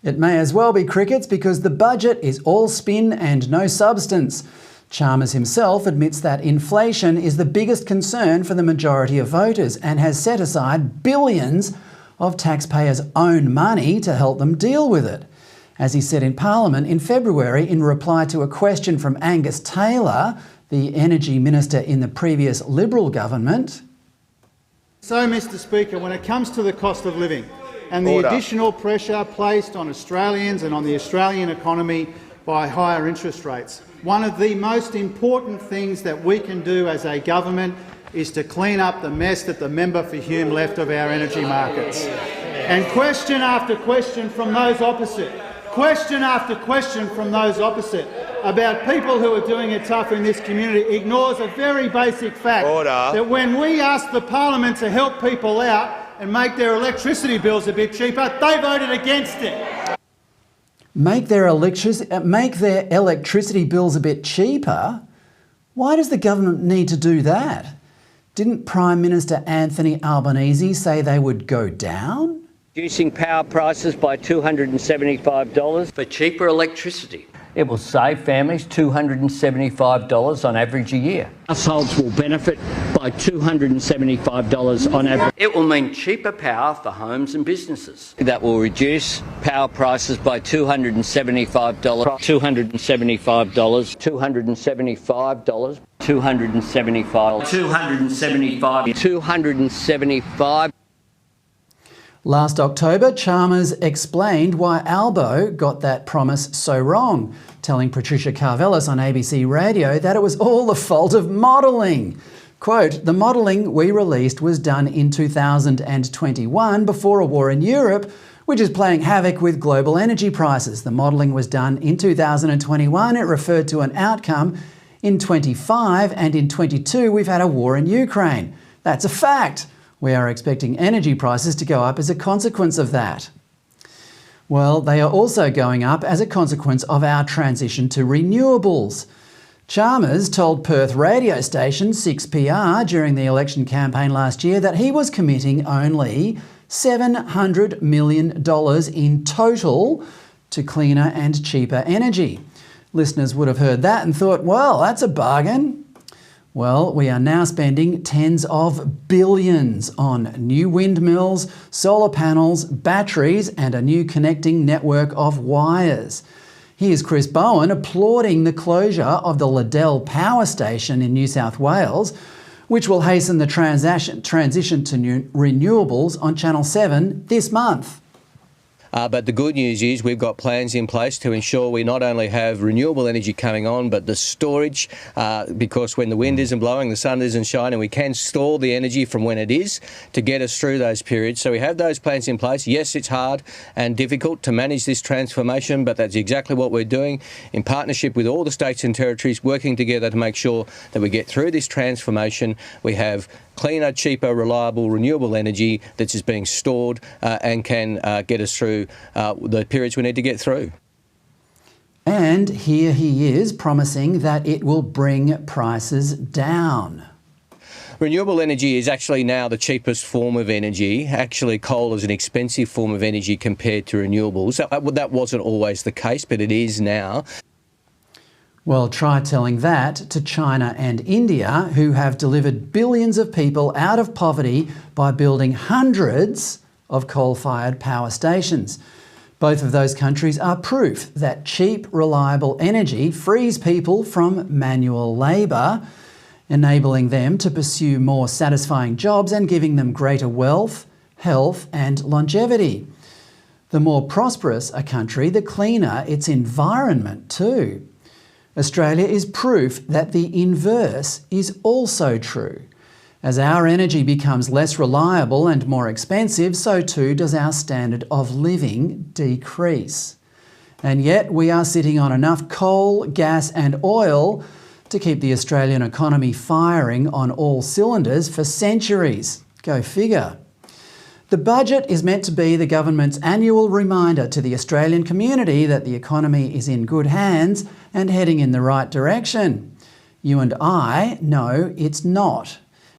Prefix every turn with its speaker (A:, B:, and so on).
A: It may as well be crickets because the budget is all spin and no substance. Chalmers himself admits that inflation is the biggest concern for the majority of voters and has set aside billions of taxpayers' own money to help them deal with it. As he said in Parliament in February in reply to a question from Angus Taylor, the Energy Minister in the previous Liberal government.
B: So, Mr Speaker, when it comes to the cost of living and the additional pressure placed on Australians and on the Australian economy by higher interest rates, one of the most important things that we can do as a government is to clean up the mess that the member for Hume left of our energy markets. And question after question from those opposite, about people who are doing it tough in this community ignores a very basic fact that when we asked the parliament to help people out and make their electricity bills a bit cheaper, they voted against it.
A: Make their electricity bills a bit cheaper? Why does the government need to do that? Didn't Prime Minister Anthony Albanese say they would go down?
C: Reducing power prices by $275 for cheaper electricity. It will save families $275 on average a year. Households will benefit by $275 on average. It will mean cheaper power for homes and businesses. That will reduce power prices by $275. $275. $275. $275.
A: Last October, Chalmers explained why Albo got that promise so wrong, telling Patricia Karvelis on ABC Radio that it was all the fault of modelling. Quote, "The modelling we released was done in 2021 before a war in Europe, which is playing havoc with global energy prices. The modelling was done in 2021. It referred to an outcome in 25, and in 22 we've had a war in Ukraine. That's a fact. We are expecting energy prices to go up as a consequence of that." Well, they are also going up as a consequence of our transition to renewables. Chalmers told Perth radio station 6PR during the election campaign last year that he was committing only $700 million in total to cleaner and cheaper energy. Listeners would have heard that and thought, well, that's a bargain. Well, we are now spending tens of billions on new windmills, solar panels, batteries and a new connecting network of wires. Here's Chris Bowen applauding the closure of the Liddell Power Station in New South Wales, which will hasten the transition to renewables on Channel 7 this month.
D: But the good news is we've got plans in place to ensure we not only have renewable energy coming on, but the storage, because when the wind isn't blowing, the sun isn't shining, we can store the energy from when it is to get us through those periods. So we have those plans in place. Yes, it's hard and difficult to manage this transformation, but that's exactly what we're doing in partnership with all the states and territories, working together to make sure that we get through this transformation. We have cleaner, cheaper, reliable, renewable energy that is being stored and can get us through the periods we need to get through.
A: And here he is promising that it will bring prices down.
D: Renewable energy is actually now the cheapest form of energy. Actually, coal is an expensive form of energy compared to renewables. That wasn't always the case, but it is now.
A: Well, try telling that to China and India, who have delivered billions of people out of poverty by building hundreds of coal-fired power stations. Both of those countries are proof that cheap, reliable energy frees people from manual labour, enabling them to pursue more satisfying jobs and giving them greater wealth, health and longevity. The more prosperous a country, the cleaner its environment too. Australia is proof that the inverse is also true. As our energy becomes less reliable and more expensive, so too does our standard of living decrease. And yet we are sitting on enough coal, gas and oil to keep the Australian economy firing on all cylinders for centuries. Go figure. The budget is meant to be the government's annual reminder to the Australian community that the economy is in good hands and heading in the right direction. You and I know it's not.